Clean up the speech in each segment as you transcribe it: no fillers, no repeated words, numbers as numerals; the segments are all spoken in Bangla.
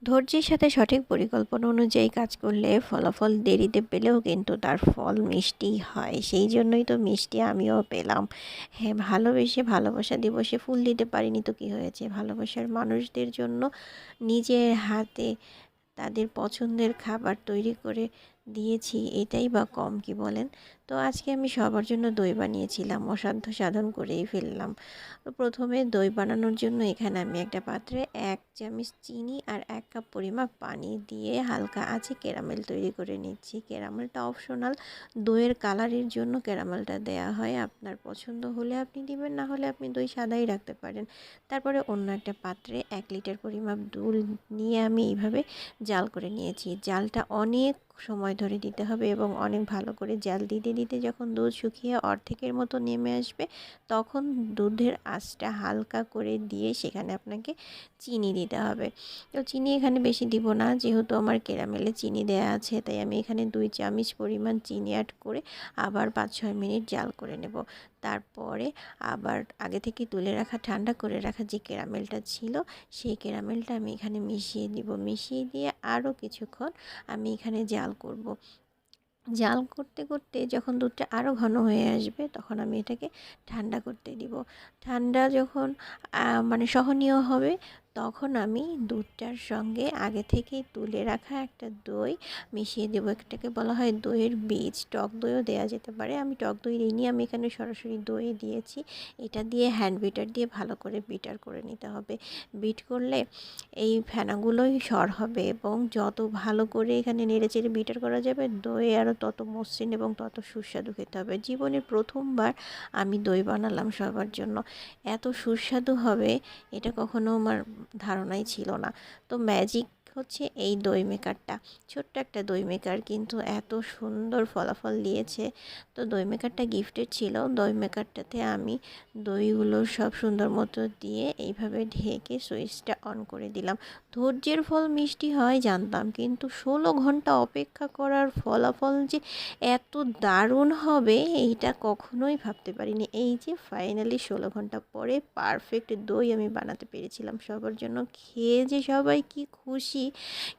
ধৈর্যের সাথে সঠিক পরিকল্পনা অনুযায়ী কাজ করলে ফলাফল দেরিতে পেলেও কিন্তু তার ফল মিষ্টিই হয়। সেই জন্যই তো মিষ্টি আমিও পেলাম। হ্যাঁ, ভালোবেসে ভালোবাসা দিবসে ফুল দিতে পারিনি তো কী হয়েছে? ভালোবাসার মানুষদের জন্য নিজের হাতে তাদের পছন্দের খাবার তৈরি করে দিয়েছি, এটাই বা কম কি বলেন? তো আজকে আমি সবার জন্য দই বানিয়েছিলাম, অসাধ্য সাধন করেই ফেললাম। তো প্রথমে দই বানানোর জন্য এখানে আমি একটা পাত্রে 1 চামচ চিনি আর 1 কাপ পরিমাপ পানি দিয়ে হালকা আঁচে ক্যারামেল তৈরি করে নিচ্ছি। ক্যারামেলটা অপশনাল, দইয়ের কালারের জন্য ক্যারামেলটা দেয়া হয়। আপনার পছন্দ হলে আপনি দিবেন, না হলে আপনি দই সাদাই রাখতে পারেন। তারপরে অন্য একটা পাত্রে 1 লিটার পরিমাপ দুধ নিয়ে আমি এইভাবে জাল করে নিয়েছি। জালটা অনেক সময় ধরে দিতে হবে এবং অনেক ভালো করে জাল দিতে দিতে যখন দুধ শুকিয়ে অর্ধেকের মতো নেমে আসবে, তখন দুধের আঁচটা হালকা করে দিয়ে সেখানে আপনাকে চিনি দিতে হবে। তো চিনি এখানে বেশি দিব না, যেহেতু আমার ক্যারামেলে চিনি দেয়া আছে, তাই আমি এখানে 2 চামচ পরিমাণ চিনি অ্যাড করে আবার 5-6 মিনিট জাল করে নেব। তারপরে আবার আগে থেকে তুলে রাখা, ঠান্ডা করে রাখা যে ক্যারামেলটা ছিল, সেই ক্যারামেলটা আমি এখানে মিশিয়ে দিব। মিশিয়ে দিয়ে আরও কিছুক্ষণ আমি এখানে জাল করব। জাল করতে করতে যখন দুধটা আরও ঘন হয়ে আসবে, তখন আমি এটাকে ঠান্ডা করতে দিব। ঠান্ডা যখন মানে সহনীয় হবে, তখন আমি দুধটার সঙ্গে আগে থেকেই তুলে রাখা একটা দই মিশিয়ে দেবো। এটাকে বলা হয় দইয়ের বীজ। টক দইও দেওয়া যেতে পারে, আমি টক দই দিইনি, আমি এখানে সরাসরি দই দিয়েছি। এটা দিয়ে হ্যান্ড বিটার দিয়ে ভালো করে বিটার করে নিতে হবে। বিট করলে এই ফেনাগুলোই সর হবে এবং যত ভালো করে এখানে নেড়েচেড়ে বিটার করা যাবে, দই আরও তত মসৃণ এবং তত সুস্বাদু খেতে হবে। জীবনে প্রথমবার আমি দই বানালাম সবার জন্য, এত সুস্বাদু হবে এটা কখনো আমার ধারণাই ছিল না। তো ম্যাজিক হচ্ছে এই দই মেকারটা। ছোট্ট একটা দই মেকার কিন্তু এত সুন্দর ফলাফল দিয়েছে। তো দই মেকারটা গিফটেড ছিল। দই মেকারটাতে আমি দইগুলো সব সুন্দর মতো দিয়ে এইভাবে ঢেকে সুইচটা অন করে দিলাম। ধৈর্যের ফল মিষ্টি হয় জানতাম, কিন্তু 16 ঘন্টা অপেক্ষা করার ফলাফল যে এত দারুণ হবে এইটা কখনোই ভাবতে পারিনি। এই যে ফাইনালি 16 ঘন্টা পরে পারফেক্ট দই আমি বানাতে পেরেছিলাম সবার জন্য। খেয়ে যে সবাই কি খুশি,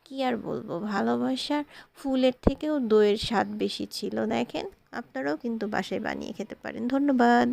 কি আর বলবো। ভালোবাসার ফুলের থেকেও দইয়ের স্বাদ বেশি ছিল। দেখেন, আপনারাও কিন্তু বাসায় বানিয়ে খেতে পারেন। ধন্যবাদ।